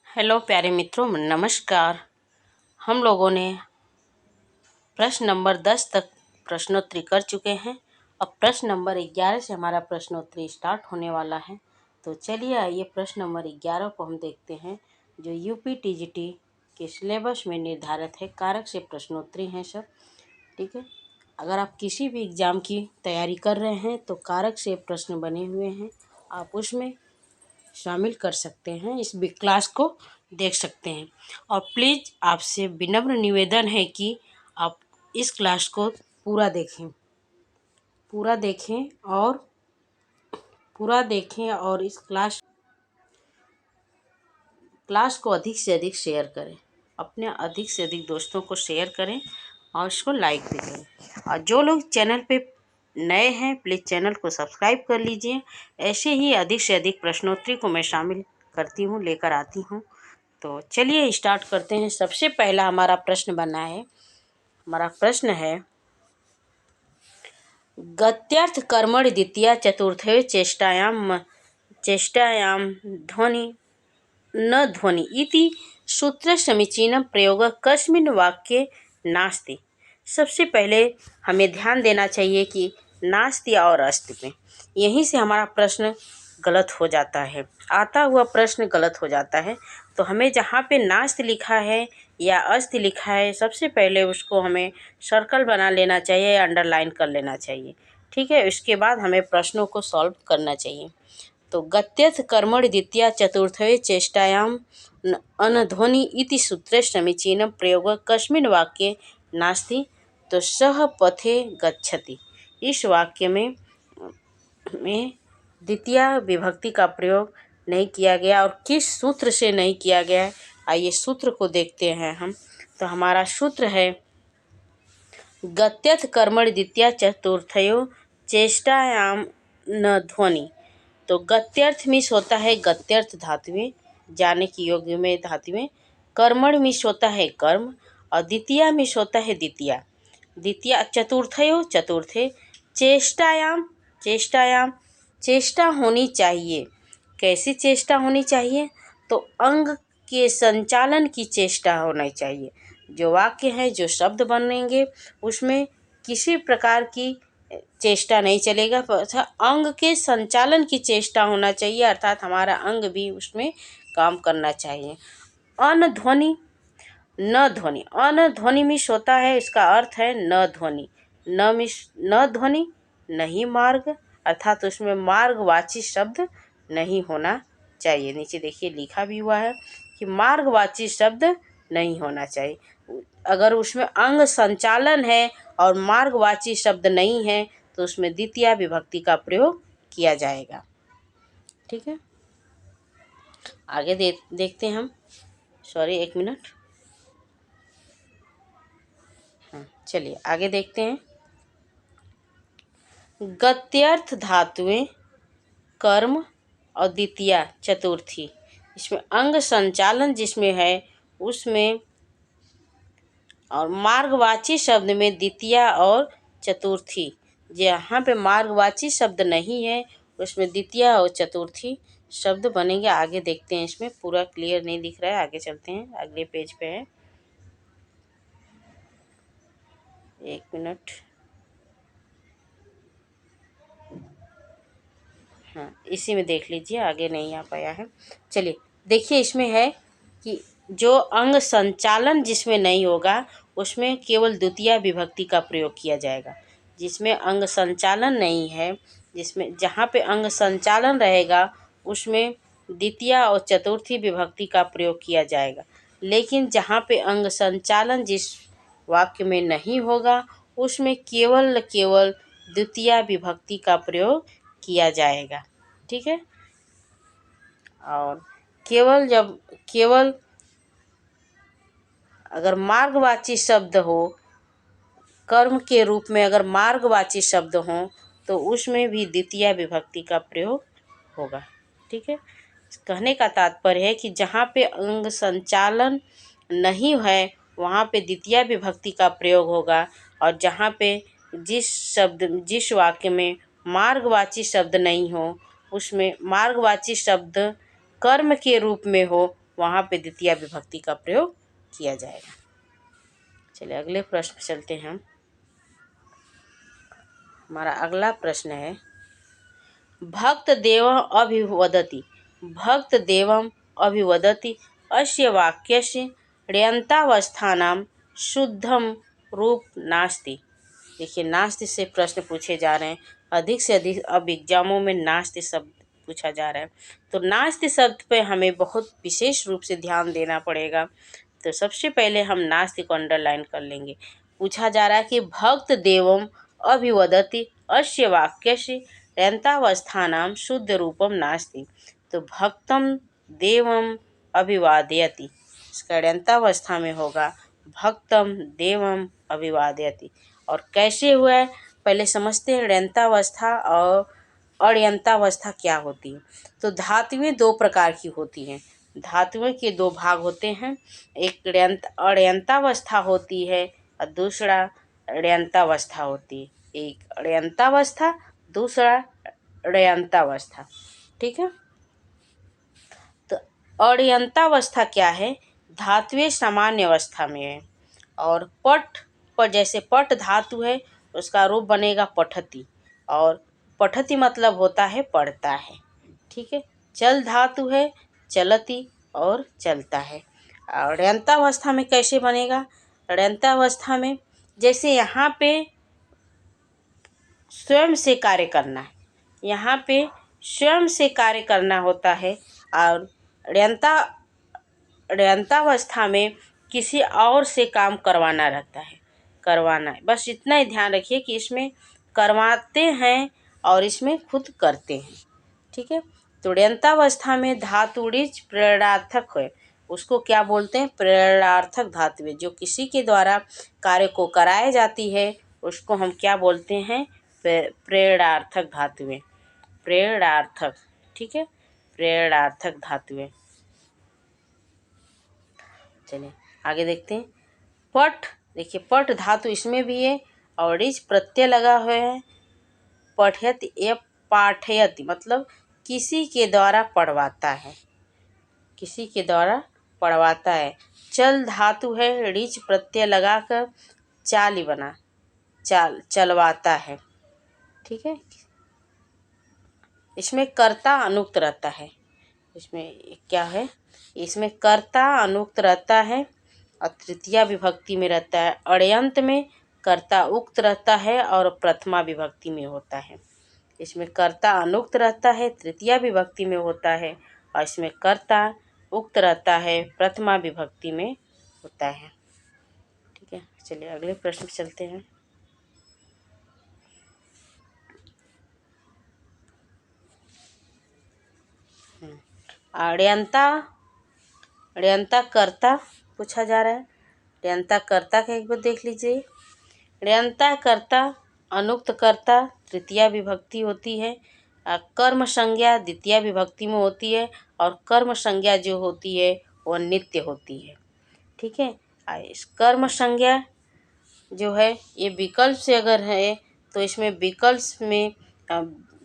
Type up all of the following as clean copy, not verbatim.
Hello प्यारे मित्रों, नमस्कार। हम लोगों ने प्रश्न नंबर 10 तक प्रश्नोत्तरी कर चुके हैं। अब प्रश्न नंबर 11 से हमारा प्रश्नोत्तरी स्टार्ट होने वाला है। तो चलिए आइए प्रश्न नंबर 11 को हम देखते हैं, जो यूपी टीजीटी के सिलेबस में निर्धारित है। कारक से प्रश्नोत्तरी हैं सब, ठीक है। अगर आप किसी भी एग्ज़ाम की तैयारी कर रहे हैं तो कारक से प्रश्न बने हुए हैं, आप उसमें शामिल कर सकते हैं, इस क्लास को देख सकते हैं। और प्लीज़ आपसे विनम्र निवेदन है कि आप इस क्लास को पूरा देखें और इस क्लास को अधिक से अधिक शेयर करें, अपने अधिक से अधिक दोस्तों को शेयर करें और इसको लाइक भी करें। और जो लोग चैनल पे नए हैं, प्लीज़ चैनल को सब्सक्राइब कर लीजिए। ऐसे ही अधिक से अधिक प्रश्नोत्तरी को मैं शामिल करती हूँ, लेकर आती हूँ। तो चलिए स्टार्ट करते हैं। सबसे पहला हमारा प्रश्न बना है, हमारा प्रश्न है, गत्यर्थ कर्मणि द्वितीया चतुर्थे चेष्टायां ध्वनि न ध्वनि इति सूत्र समीचीनं प्रयोगः कस्मिन् वाक्ये नास्ति। सबसे पहले हमें ध्यान देना चाहिए कि नास्ति और अस्ति में, यहीं से हमारा प्रश्न गलत हो जाता है, आता हुआ प्रश्न गलत हो जाता है। तो हमें जहाँ पे नास्ति लिखा है या अस्ति लिखा है, सबसे पहले उसको हमें सर्कल बना लेना चाहिए या अंडरलाइन कर लेना चाहिए, ठीक है। इसके बाद हमें प्रश्नों को सॉल्व करना चाहिए। तो गत्यर्थ कर्मणि द्वितीया चतुर्थे चेष्टायां अनध्वनि इति सूत्रे समीचीनं प्रयोगः कस्मिन् वाक्ये नास्ति। तो सह पथे गच्छति, इस वाक्य में द्वितीया विभक्ति का प्रयोग नहीं किया गया। और किस सूत्र से नहीं किया गया है, आइए सूत्र को देखते हैं हम। तो हमारा सूत्र है, गत्यर्थ कर्मणि द्वितीया चतुर्थयो चेष्टायां न ध्वनि। तो गत्यर्थ मिस होता है गत्यर्थ धातु में, जाने की योग्य में धातु में। कर्मण मिस होता है कर्म, और द्वितीया मिस होता है द्वितीया। द्वितीया चतुर्थयो चतुर्थे, चेष्टायाम चेष्टा होनी चाहिए। कैसी चेष्टा होनी चाहिए? तो अंग के संचालन की चेष्टा होनी चाहिए। जो वाक्य है, जो शब्द बनेंगे, उसमें किसी प्रकार की चेष्टा नहीं चलेगा, अंग के संचालन की चेष्टा होना चाहिए, अर्थात हमारा अंग भी उसमें काम करना चाहिए। अनध्वनि न ध्वनि, अनध्वनि मिस होता है, इसका अर्थ है न ध्वनि। न ध्वनि नहीं मार्ग, अर्थात उसमें मार्गवाची शब्द नहीं होना चाहिए। नीचे देखिए लिखा भी हुआ है कि मार्गवाची शब्द नहीं होना चाहिए। अगर उसमें अंग संचालन है और मार्गवाची शब्द नहीं है तो उसमें द्वितीया विभक्ति का प्रयोग किया जाएगा, ठीक है। आगे देखते हैं हम। सॉरी, एक मिनट। हाँ, चलिए आगे देखते हैं। गत्यर्थ धातुएं कर्म और द्वितीया चतुर्थी, इसमें अंग संचालन जिसमें है उसमें, और मार्गवाची शब्द में द्वितीया और चतुर्थी। जहाँ पे मार्गवाची शब्द नहीं है उसमें द्वितीया और चतुर्थी शब्द बनेंगे। आगे देखते हैं, इसमें पूरा क्लियर नहीं दिख रहा है, आगे चलते हैं, अगले पेज पे है। एक मिनट। हाँ, इसी में देख लीजिए, आगे नहीं आ पाया है। चलिए देखिए, इसमें है कि जो अंग संचालन जिसमें नहीं होगा उसमें केवल द्वितीया विभक्ति का प्रयोग किया जाएगा। जिसमें अंग संचालन नहीं है, जिसमें जहाँ पे अंग संचालन रहेगा उसमें द्वितीया और चतुर्थी विभक्ति का प्रयोग किया जाएगा। लेकिन जहाँ पे अंग संचालन जिस वाक्य में नहीं होगा उसमें केवल द्वितीया विभक्ति का प्रयोग किया जाएगा, ठीक है। और केवल अगर मार्गवाची शब्द हो, कर्म के रूप में अगर मार्गवाची शब्द हो तो उसमें भी द्वितीया विभक्ति का प्रयोग होगा, ठीक है। कहने का तात्पर्य है कि जहाँ पे अंग संचालन नहीं है वहाँ पे द्वितीया विभक्ति का प्रयोग होगा, और जहाँ पे जिस वाक्य में मार्गवाची शब्द नहीं हो उसमें मार्गवाची शब्द कर्म के रूप में हो वहाँ पे द्वितीय विभक्ति का प्रयोग किया जाएगा। चलिए अगले प्रश्न पे चलते हैं हम। हमारा अगला प्रश्न है, भक्त देवम् अभिवदति। भक्त देवम् अभिवदति अस्य वाक्यस्य ण्यन्तावस्थानां शुद्धम रूप नास्ति। देखिए नास्ति से प्रश्न पूछे जा रहे हैं, अधिक से अधिक अब एग्जामों में नास्ति शब्द पूछा जा रहा है। तो नास्ति शब्द पे हमें बहुत विशेष रूप से ध्यान देना पड़ेगा। तो सबसे पहले हम नास्ति को अंडरलाइन कर लेंगे। पूछा जा रहा है कि भक्त देवम् अभिवदति अस्य वाक्यस्य ण्यन्तावस्थानां शुद्ध रूपम नास्ति। तो भक्तम देवम अभिवादयति, इसका ण्यन्तावस्था में होगा भक्तम देवम अभिवादयति। और कैसे हुआ है पहले समझते हैं, ण्यन्तावस्था और अण्यन्तावस्था क्या होती है। तो धातुएं दो प्रकार की होती हैं। धातुओं के दो भाग होते हैं, एक अण्यन्तावस्था होती है और दूसरा ण्यन्तावस्था होती है। एक अण्यन्तावस्था, दूसरा ण्यन्तावस्था। ठीक है। तो अण्यन्तावस्था क्या है, धातुएं सामान्य अवस्था में है और पठ पर जैसे पठ धातु है उसका रूप बनेगा पठति, और पठति मतलब होता है पढ़ता है। ठीक है। चल धातु है चलति और चलता है। और ण्यन्तावस्था में कैसे बनेगा, ण्यन्तावस्था में जैसे यहाँ पे स्वयं से कार्य करना है, यहाँ पे स्वयं से कार्य करना होता है, और ण्यन्तावस्था में किसी और से काम करवाना रहता है, करवाना है। बस इतना ही ध्यान रखिए कि इसमें करवाते हैं और इसमें खुद करते हैं। ठीक है। तो ण्यन्तावस्था में धातु ऋच प्रेरणार्थक है, उसको क्या बोलते हैं, प्रेरणार्थक धातुएं। जो किसी के द्वारा कार्य को कराई जाती है उसको हम क्या बोलते हैं, प्रेरणार्थक धातुएं, प्रेरणार्थक। ठीक है, प्रेरणार्थक धातुएं। चलिए आगे देखते हैं। पठ, देखिए पठ धातु इसमें भी है और ऋच प्रत्यय लगा हुआ है। पठयति या पाठयति मतलब किसी के द्वारा पढ़वाता है, किसी के द्वारा पढ़वाता है। चल धातु है, ऋच प्रत्यय लगाकर चाली बना, चाल चलवाता है। ठीक है। इसमें कर्ता अनुक्त रहता है, इसमें क्या है, इसमें कर्ता अनुक्त रहता है और तृतीया विभक्ति में रहता है। अण्यन्त में कर्ता उक्त रहता है और प्रथमा विभक्ति में होता है। इसमें कर्ता अनुक्त रहता है, तृतीया विभक्ति में होता है, और इसमें कर्ता उक्त रहता है, प्रथमा विभक्ति में होता है। ठीक है। चलिए अगले प्रश्न पे चलते हैं। ण्यन्ता कर्ता पूछा जा रहा है। ण्यन्ता कर्ता का एक बार देख लीजिए। ण्यन्ता कर्ता, अनुक्त कर्ता तृतीया विभक्ति होती है, कर्म संज्ञा द्वितीया विभक्ति में होती है, और कर्म संज्ञा जो होती है वह नित्य होती है। ठीक है। इस कर्म संज्ञा जो है ये विकल्प से अगर है तो इसमें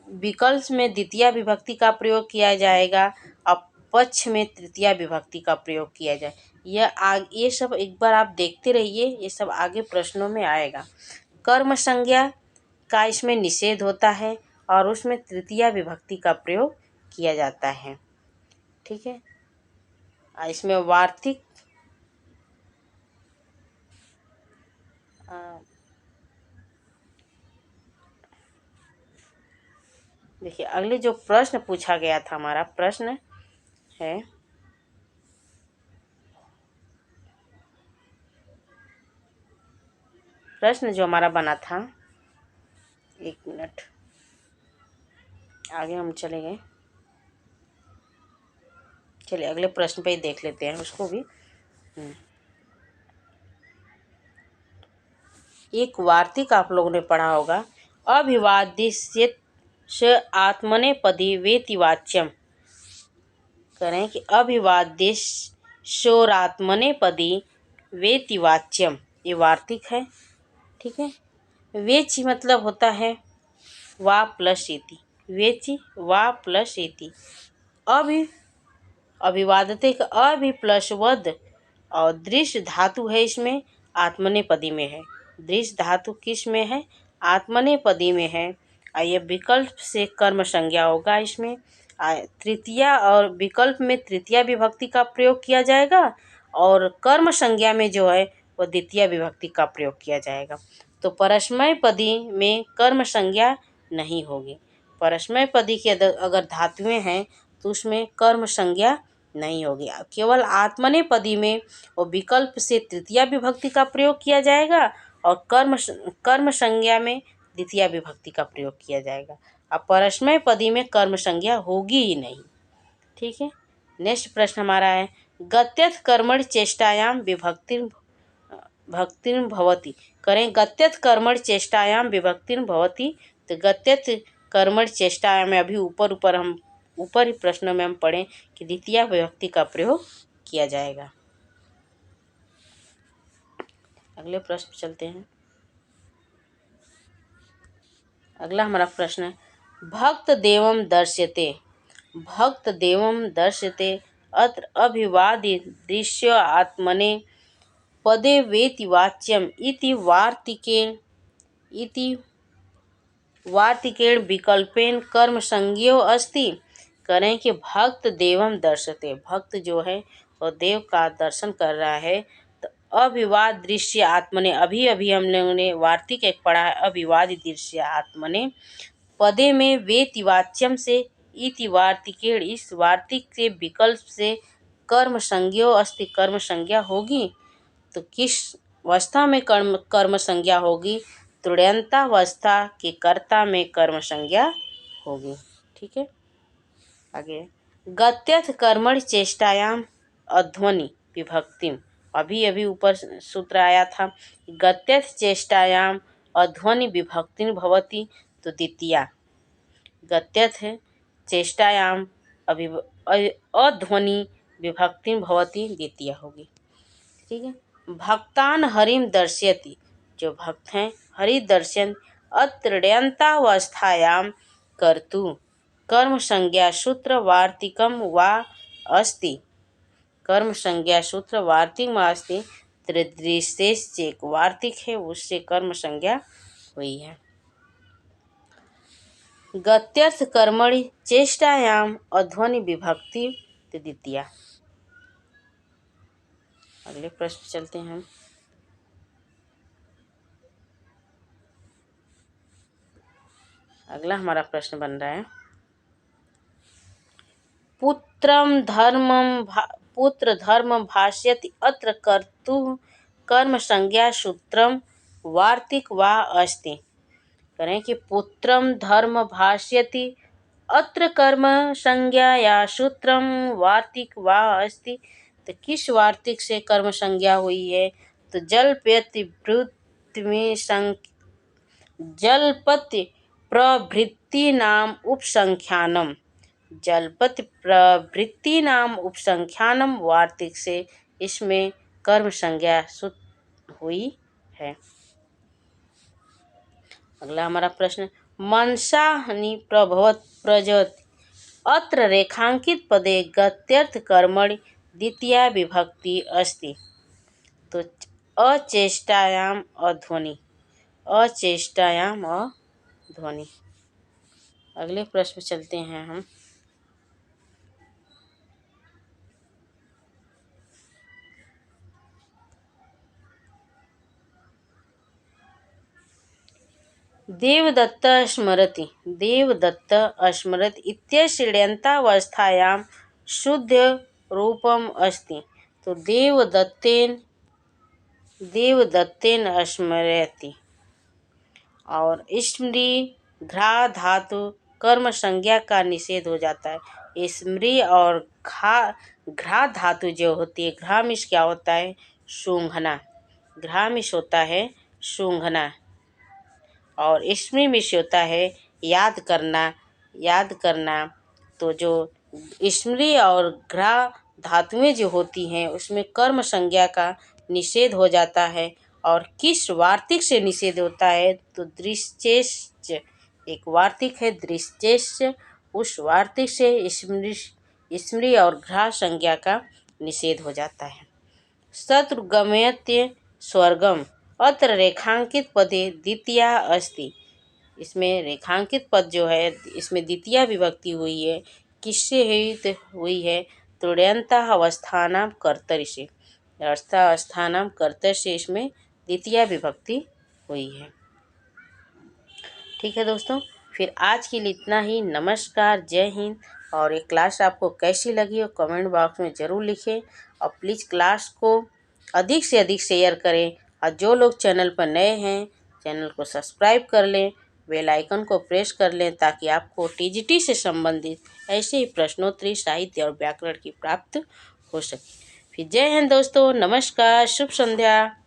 विकल्प में द्वितीया विभक्ति का प्रयोग किया जाएगा और पक्ष में तृतीया विभक्ति का प्रयोग किया जाए। ये सब एक बार आप देखते रहिए, ये सब आगे प्रश्नों में आएगा। कर्म संज्ञा का इसमें निषेध होता है और उसमें तृतीया विभक्ति का प्रयोग किया जाता है। ठीक है। इसमें वार्तिक देखिए अगले जो प्रश्न पूछा गया था, हमारा प्रश्न है, प्रश्न जो हमारा बना था, एक मिनट आगे हम चले गए। चलिए अगले प्रश्न पे ही देख लेते हैं उसको भी। एक वार्तिक आप लोगों ने पढ़ा होगा, अभिवाद्य आत्मनेपदी वेति वाच्यम। करें कि अभिवाद्य शोरात्मनेपदी वेति वाच्यम, ये वार्तिक है। ठीक है। वेची मतलब होता है वा प्लस एति, वेची वा प्लस एति। अभिवादते का अ भी प्लस वद और दृश्य धातु है इसमें, आत्मनेपदी में है। दृश्य धातु किस में है? आत्मनेपदी में है। ये विकल्प से कर्म संज्ञा होगा इसमें। तृतीया और विकल्प में तृतीया विभक्ति का प्रयोग किया जाएगा और कर्म संज्ञा में जो है वो द्वितीय विभक्ति का प्रयोग किया जाएगा। तो परस्मय पदी में कर्म संज्ञा नहीं होगी। परस्मय पदी के अगर धातुएं हैं तो उसमें कर्म संज्ञा नहीं होगी। केवल आत्मनेपदी में वो विकल्प से तृतीया विभक्ति का प्रयोग किया जाएगा और कर्म संज्ञा में द्वितीय विभक्ति का प्रयोग किया जाएगा। अब परस्मय पदी में कर्म संज्ञा होगी ही नहीं। ठीक है। नेक्स्ट प्रश्न हमारा है गत्यर्थ कर्मणि चेष्टायाम विभक्तिर् भवति। करें गत्यर्थ कर्मणि चेष्टायाम विभक्तिर् भवति। तो गत्यर्थ कर्मणि चेष्टायाम में अभी ऊपर ही प्रश्न में हम पढ़ें कि द्वितीय विभक्ति का प्रयोग किया जाएगा। अगले प्रश्न चलते हैं। अगला हमारा प्रश्न है भक्त देवम दर्श्यते अत्र अभिवादि दृश्य आत्मने पदे वेति वाच्यम इति वार्तिकेण विकल्पेन कर्म संज्ञो अस्ति। करें कि भक्त देवम दर्शते, भक्त जो है वो देव का दर्शन कर रहा है। तो अभिवाद दृश्य आत्मने, अभी हम लोगों ने वार्तिक एक पढ़ा है, अभिवाद दृश्य आत्मने पदे में वेति वाच्यम से इति वार्तिकेण, इस वार्तिक के विकल्प से कर्म संज्ञो अस्ति, कर्म संज्ञा होगी। तो किस अवस्था में कर्म संज्ञा होगी? तुल्यंतावस्था के कर्ता में कर्म संज्ञा होगी। ठीक है। आगे गत्यर्थ कर्मणि चेष्टायाम अध्वनि विभक्तिम, अभी ऊपर सूत्र आया था गत्यर्थ चेष्टायाम अध्वनि विभक्तिं भवति। तो द्वितीया गत्यर्थ चेष्टायाम अध्वनि विभक्तिं भवति, द्वितीय होगी। ठीक है। भक्तान हरिम दर्शयति, जो भक्त हैं हरि दर्शन अत्रयंतावस्थायाम कर्तु कर्म संज्ञा सूत्र वार्तिकम वा अस्ति, कर्म संज्ञा सूत्र वार्तिक में अस्ति। त्रिदृशेष एक वार्तिक है उससे कर्म संज्ञा हुई है। गत्यर्थ कर्मणि चेष्टायाम अध्वनि विभक्ति द्वितीया। अगले प्रश्न चलते हैं हम। अगला हमारा प्रश्न बन रहा है पुत्र धर्म भाष्यति अत्र कर्तु कर्म संज्ञा सूत्रम वार्तिक वा अस्ति। करें कि पुत्रम धर्म भाष्यति अत्र कर्म संज्ञा या सूत्रम वार्तिक वा अस्ति। तो किस वार्तिक से कर्म संज्ञा हुई है? तो जलपति प्रभृति नाम उपसंख्यानम, जलपति प्रभृति नाम उपसंख्यानम वार्तिक से इसमें कर्म संज्ञा हुई है। अगला हमारा प्रश्न मनसा हनि प्रजत अत्र रेखांकित पदे गत्यर्थ कर्मणि द्वितीया विभक्ति अस्ति। तो अचेष्टायाम अध्वनि, अचेष्टायाम अध्वनि। अगले प्रश्न चलते हैं हम। देवदत्त स्मरति इत्यस्य ण्यन्तावस्थायां शुद्ध रूपम अस्ति। तो देवदत्तेन स्मरति और स्मृ घ्रा धातु कर्म संज्ञा का निषेध हो जाता है। स्मृ और घ्रा धातु जो होती है, घ्रामिश क्या होता है? सूंघना, घ्रामिश होता है सूंघना और स्मृमिश होता है याद करना। तो जो स्मृ और घ्रा धातुएं जो होती हैं उसमें कर्म संज्ञा का निषेध हो जाता है। और किस वार्तिक से निषेध होता है? तो दृश्चेष्ट एक वार्तिक है दृश्चेष्ट, उस वार्तिक से स्मृति और घ्राण संज्ञा का निषेध हो जाता है। शत्रु गमयते स्वर्गम अत्र रेखांकित पदे द्वितीया अस्ति। इसमें रेखांकित पद जो है इसमें द्वितीया विभक्ति हुई है। किससे हुई है? तुड्यंता अवस्थानाम कर्तरि से, अवस्थानाम कर्तरि से इसमें द्वितीया विभक्ति हुई है। ठीक है दोस्तों, फिर आज के लिए इतना ही। नमस्कार, जय हिंद। और ये क्लास आपको कैसी लगी हो कमेंट बॉक्स में ज़रूर लिखें और प्लीज़ क्लास को अधिक से अधिक शेयर करें। और जो लोग चैनल पर नए हैं चैनल को सब्सक्राइब कर लें, बेल आइकन को प्रेस कर लें ताकि आपको टीजीटी से संबंधित ऐसे ही प्रश्नोत्तरी, साहित्य और व्याकरण की प्राप्त हो सके। फिर जय हिंद दोस्तों, नमस्कार, शुभ संध्या।